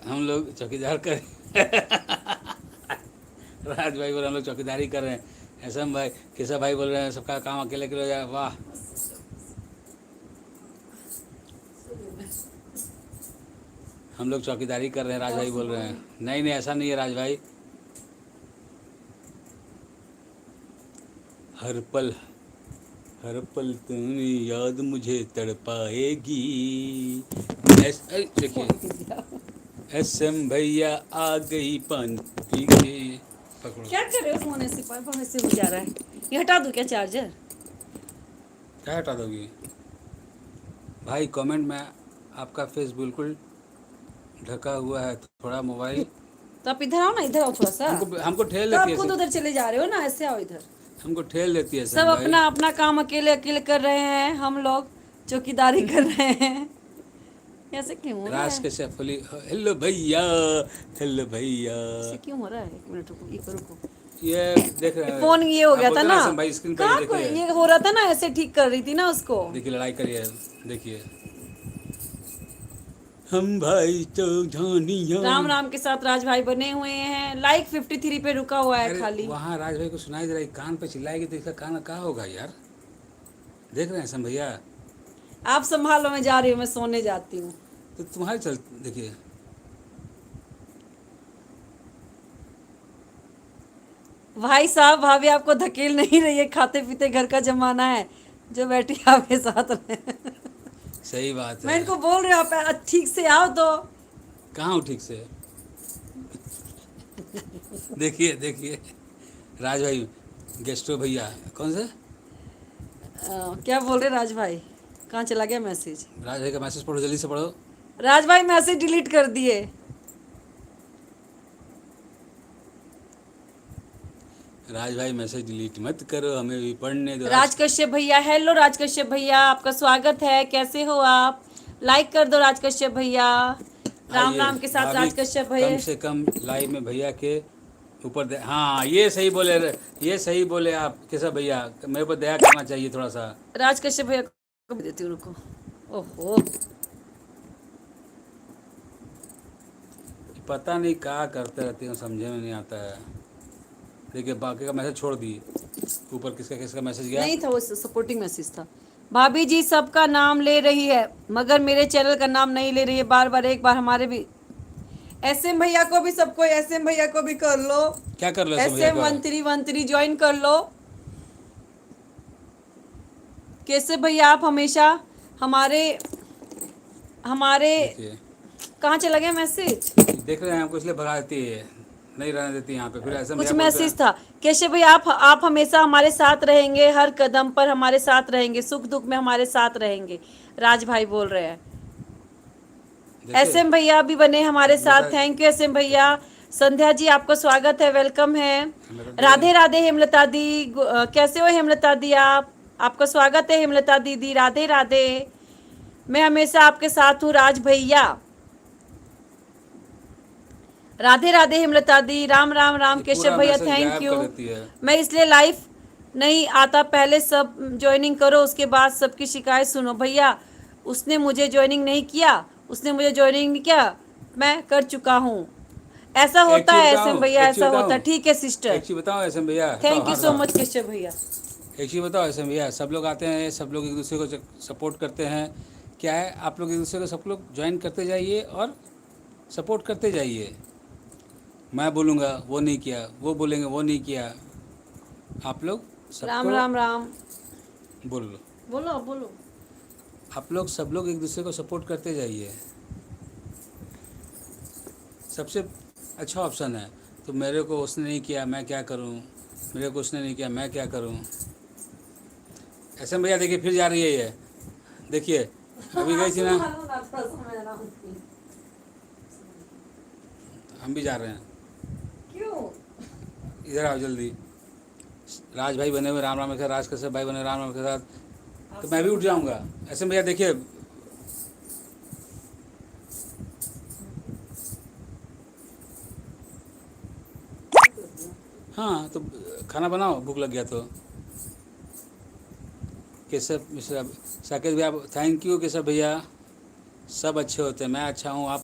हम लोग चौकीदार कर राज भाई बोल रहे हम लोग चौकीदारी कर रहे हैं। एसएम भाई, केशव भाई बोल रहे हैं सबका काम अकेले अकेले हो जाए। वाह, हम लोग चौकीदारी कर रहे हैं, राज भाई बोल रहे हैं। नहीं नहीं, ऐसा नहीं है राज भाई। हर पल हर पल तेरी याद मुझे तड़पाएगी। देखिए, एसएम भैया आ गई पानी पी के। पकड़ो। क्या कर रहे हो? फोन ऐसे फोन ऐसे हो जा रहा है। ये हटा दूं क्या चार्जर? क्या हटा दोगी भाई? कमेंट में आपका फेस बिल्कुल ढका हुआ है, थोड़ा मोबाइल। तो आप इधर आओ ना, इधर आओ थोड़ा सा। हमको ठेल तो लेती आप खुद है, उधर चले जा रहे हो ना, ऐसे आओ इधर। हमको ठेल देती है सब एसएम भाई। अपना अपना काम अकेले अकेले कर रहे हैं, हम लोग चौकीदारी कर रहे हैं। ऐसे क्यों हो रहा राज है? के सैफली, हेलो भैया, हेलो भैया। ऐसे क्यों हो रहा है? एक मिनट रुको, ये रुको। ये देख रहे हैं, फोन ये हो आप गया था बोलते ना, एसएम भाई स्क्रीन पर, ये कहाँ को देखिए, ये हो रहा था ना, ऐसे ठीक कर रही थी ना उसको। देखिए लड़ाई करिए, देखिए। हम भाई तो जानिया। राम राम के साथ राज भाई बने हुए हैं। लाइक 53 पे रुका हुआ है अरे खाली। वहाँ राज भाई को सुनाई दे रहा है, कान पे चिल्लाएगी तो इसका कान कहाँ होगा यार? देख रहे हैं एसएम भैया। आप संभालो, मैं जा रही हूँ, मैं सोने जाती हूँ। तो तुम्हारे चल, देखिए भाई साहब, भाभी आपको धकेल नहीं रही है, खाते पीते घर का जमाना है, जो बैठी आपके साथ रहे। सही बात मैं है। इनको बोल रही हूँ आप ठीक से आओ तो। कहाँ हूँ ठीक से? देखिए देखिए, राज भाई, गेस्टो भैया कौन से? क्या बोल रहे राज भाई? कहाँ चला गया मैसेज? राज भाई का मैसेज पढ़ो, जल्दी से पढ़ो। राज भाई मैसेज डिलीट कर दिए। राज भाई मैसेज डिलीट मत करो, हमें भी पढ़ने दो। राज कश्यप भैया, हेलो राज कश्यप भैया, आपका स्वागत है, कैसे हो आप? लाइक कर दो राज कश्यप भैया। राम आइए राम के साथ भाभी, राज कश्यप कम भैया। से कम लाइव में भैया के ऊपर हाँ, ये सही बोले, ये सही बोले आप केशव भैया, मेरे ऊपर दया करना चाहिए थोड़ा सा। राज कश्यप भैया को भी देती हूँ, रुको। ओहो, पता नहीं क्या करते रहते हैं, समझे में नहीं आता है। देखिए बाकी का मैसेज छोड़ दिए, ऊपर किसका किसका मैसेज गया? नहीं था, वो सपोर्टिंग मैसेज था। भाभी जी सबका नाम ले रही है, मगर मेरे चैनल का नाम नहीं ले रही है। बार बार, एक बार हमारे भी एसएम भैया को भी, सबको एसएम भैया को भी कर लो। क्या कर लो भैया एसएम का? 1313 ज्वाइन कर लो। कैसे भैया आप हमेशा हमारे हमारे देखिए, कहाँ चला गया मैसेज? देख रहे हैं हमको इसलिए भगा देती है, नहीं रहने देती यहाँ पे, फिर ऐसा कुछ भैया बोलते मैसेज हैं। था। कैसे भैया आप हमेशा हमारे साथ रहेंगे, हर कदम पर हमारे साथ रहेंगे, सुख दुख में हमारे साथ रहेंगे, राज भाई बोल रहे हैं। देखिए एसएम भैया भी बने हमारे साथ, हेमलता, थैंक यू एसएम भैया। संध्या जी आपका स्वागत है, वेलकम है। हेमलता राधे दी, राधे हेमलता दी, कैसे हो हेमलता दी आप? आपका स्वागत है हेमलता दीदी, राधे राधे। मैं हमेशा आपके साथ हूँ राज भैया। राधे राधे हेमलता दी, राम राम राम ये केशव पूरा भैया, मैसेज थैंक गायब यू। कर देती है। मैं इसलिए लाइव नहीं आता, पहले सब ज्वाइनिंग करो, उसके बाद सबकी शिकायत सुनो। भैया उसने मुझे ज्वाइनिंग नहीं किया, उसने मुझे ज्वाइनिंग नहीं किया, मैं कर चुका हूँ। ऐसा एक होता चीज है एसएम बताऊँ, भैया, एक चीज ऐसा होता है। बताऊँ, ठीक है सिस्टर, एक चीज बताऊँ एसएम भैया, हटाओ थैंक यू हाथ सो हटाओ। मच केशव भैया। एक चीज़ बताओ ऐसे भैया, सब लोग आते हैं, सब लोग एक दूसरे को सपोर्ट करते हैं। क्या है, आप लोग एक दूसरे को, सब लोग ज्वाइन करते जाइए और सपोर्ट करते जाइए। मैं बोलूँगा वो नहीं किया, वो बोलेंगे वो नहीं किया, आप लोग राम सबको राम राम, बोल लो। बोलो बोलो। आप लोग सब लोग एक दूसरे को सपोर्ट करते जाइए, सबसे अच्छा ऑप्शन है। तो मेरे को उसने नहीं किया मैं क्या करूँ, मेरे को उसने नहीं किया मैं क्या करूँ। ऐसे भैया देखिए फिर जा रही है ये, देखिए अभी गई थी ना, हम भी जा रहे हैं। क्यों? इधर आओ जल्दी। राज भाई बने हुए राम राम के साथ, राज कश्यप भाई बने राम राम के साथ, तो मैं भी उठ जाऊंगा। ऐसे भैया देखिए, हाँ तो खाना बनाओ, भूख लग गया तो। केशव मिश्रा, साकेत भैया थैंक यू। केशव भैया सब अच्छे होते हैं, मैं अच्छा हूँ, आप